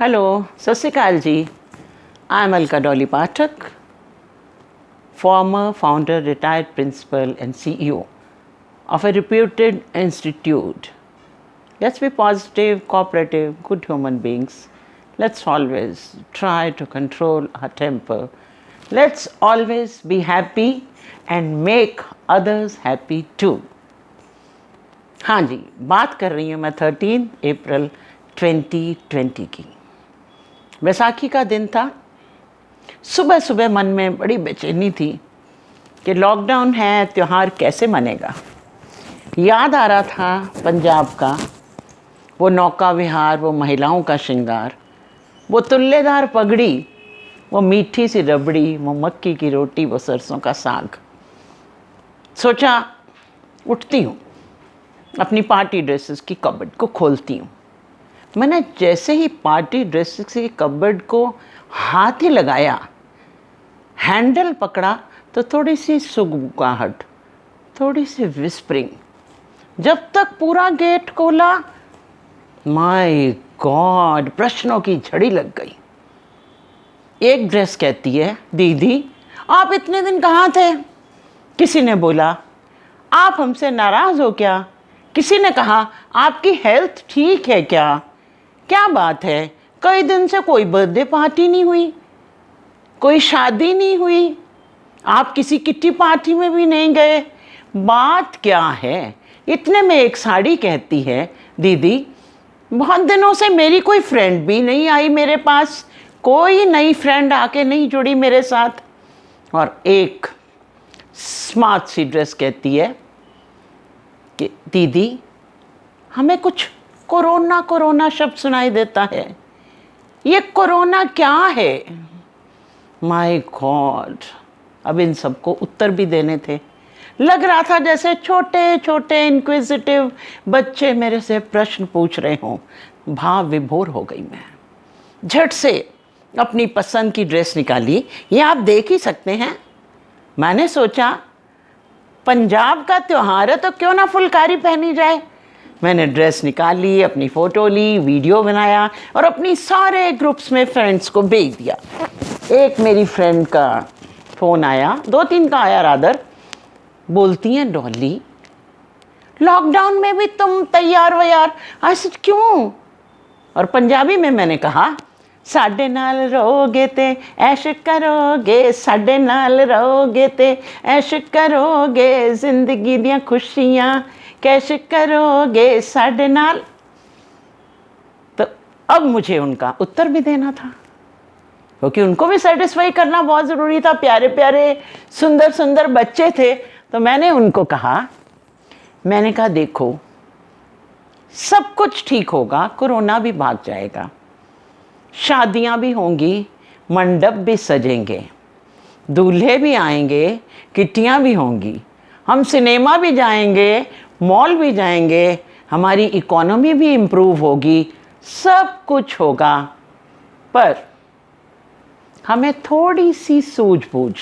Hello, Sat Sri Akal ji. I am Alka Dolly Pathak, former founder, retired principal and CEO of a reputed institute. Let's be positive, cooperative, good human beings. Let's always try to control our temper. Let's always be happy and make others happy too. हाँ जी, बात कर रही हूँ मैं 13 अप्रैल 2020 की। वैसाखी का दिन था। सुबह सुबह मन में बड़ी बेचैनी थी कि लॉकडाउन है, त्यौहार कैसे मनेगा। याद आ रहा था पंजाब का वो नौका विहार, वो महिलाओं का श्रृंगार, वो तुल्लेदार पगड़ी, वो मीठी सी रबड़ी, वो मक्की की रोटी, वो सरसों का साग। सोचा उठती हूँ, अपनी पार्टी ड्रेसेस की कबर्ड को खोलती हूँ। मैंने जैसे ही पार्टी ड्रेसेस की कबर्ड को हाथ ही लगाया, हैंडल पकड़ा तो थोड़ी सी सुगबुगाहट, थोड़ी सी विस्परिंग। जब तक पूरा गेट खोला, माय गॉड, प्रश्नों की झड़ी लग गई। एक ड्रेस कहती है, दीदी आप इतने दिन कहाँ थे? किसी ने बोला आप हमसे नाराज़ हो क्या? किसी ने कहा आपकी हेल्थ ठीक है क्या? क्या बात है, कई दिन से कोई बर्थडे पार्टी नहीं हुई, कोई शादी नहीं हुई, आप किसी किट्टी पार्टी में भी नहीं गए, बात क्या है? इतने में एक साड़ी कहती है, दीदी बहुत दिनों से मेरी कोई फ्रेंड भी नहीं आई मेरे पास, कोई नई फ्रेंड आके नहीं जुड़ी मेरे साथ। और एक स्मार्ट सी ड्रेस कहती है कि दीदी हमें कुछ कोरोना कोरोना शब्द सुनाई देता है, ये कोरोना क्या है? माय गॉड, अब इन सबको उत्तर भी देने थे। लग रहा था जैसे छोटे छोटे इंक्विजिटिव बच्चे मेरे से प्रश्न पूछ रहे हों। भाव विभोर हो गई मैं। झट से अपनी पसंद की ड्रेस निकाली, ये आप देख ही सकते हैं। मैंने सोचा पंजाब का त्यौहार है तो क्यों ना फुलकारी पहनी जाए। मैंने ड्रेस निकाली, अपनी फ़ोटो ली, वीडियो बनाया और अपनी सारे ग्रुप्स में फ्रेंड्स को भेज दिया। एक मेरी फ्रेंड का फ़ोन आया, 2-3 का आया रादर। बोलती हैं डॉली लॉकडाउन में भी तुम तैयार व्यार, ऐसे क्यों? और पंजाबी में मैंने कहा साडे नाल रहोगे ते ऐश करोगे, साडे नाल रहोगे ते ऐश करोगे, जिंदगी दियां खुशियां कैश करोगे साडे नाल। तो अब मुझे उनका उत्तर भी देना था, क्योंकि उनको भी सेटिस्फाई करना बहुत ज़रूरी था। प्यारे प्यारे सुंदर सुंदर बच्चे थे। तो मैंने उनको कहा, मैंने कहा देखो सब कुछ ठीक होगा, कोरोना भी भाग जाएगा, शादियां भी होंगी, मंडप भी सजेंगे, दूल्हे भी आएंगे, किट्टियां भी होंगी, हम सिनेमा भी जाएंगे, मॉल भी जाएंगे, हमारी इकोनॉमी भी इम्प्रूव होगी, सब कुछ होगा। पर हमें थोड़ी सी सूझबूझ,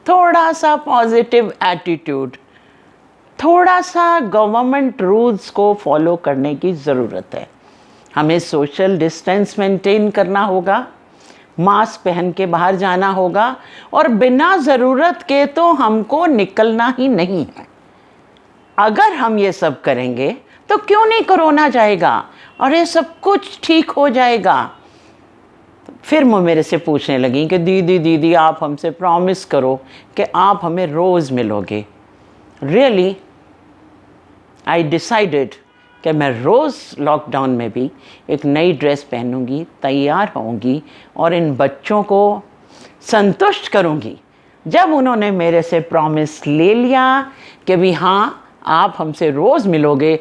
थोड़ा सा पॉजिटिव एटीट्यूड, थोड़ा सा गवर्नमेंट रूल्स को फॉलो करने की ज़रूरत है। हमें सोशल डिस्टेंस मेंटेन करना होगा, मास्क पहन के बाहर जाना होगा और बिना ज़रूरत के तो हमको निकलना ही नहीं है। अगर हम ये सब करेंगे तो क्यों नहीं कोरोना जाएगा और ये सब कुछ ठीक हो जाएगा। फिर वो मेरे से पूछने लगी कि दीदी दीदी आप हमसे प्रॉमिस करो कि आप हमें रोज़ मिलोगे। रियली आई डिसाइडेड कि मैं रोज़ लॉकडाउन में भी एक नई ड्रेस पहनूंगी, तैयार होंगी और इन बच्चों को संतुष्ट करूंगी। जब उन्होंने मेरे से प्रॉमिस ले लिया कि भी हाँ आप हमसे रोज़ मिलोगे,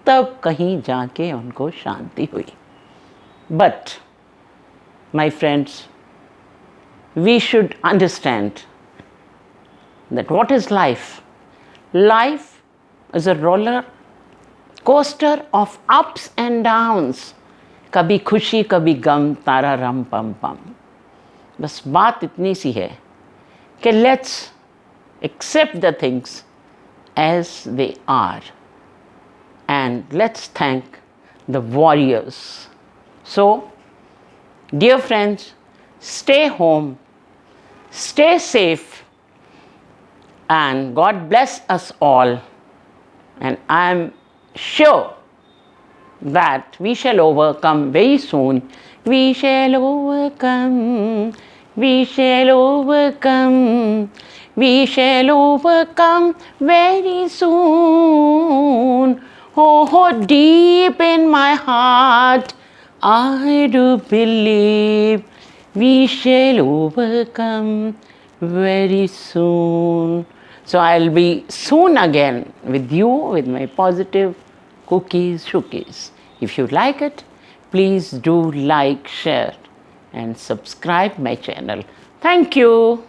तब कहीं जाके उनको शांति हुई। But my friends, we should understand that what is life. Life is a roller coaster of ups and downs, कभी खुशी कभी गम, तारा रम पम पम। बस बात इतनी सी है कि let's accept the things as they are and let's thank the warriors. So Dear friends, stay home, stay safe, and God bless us all. And I am sure that we shall overcome very soon. We shall overcome. We shall overcome. We shall overcome very soon. Oh, deep in my heart, I do believe we shall overcome very soon. So I'll be soon again with you with my positive cookies, shookies. If you like it, please do like, share, and subscribe my channel. Thank you.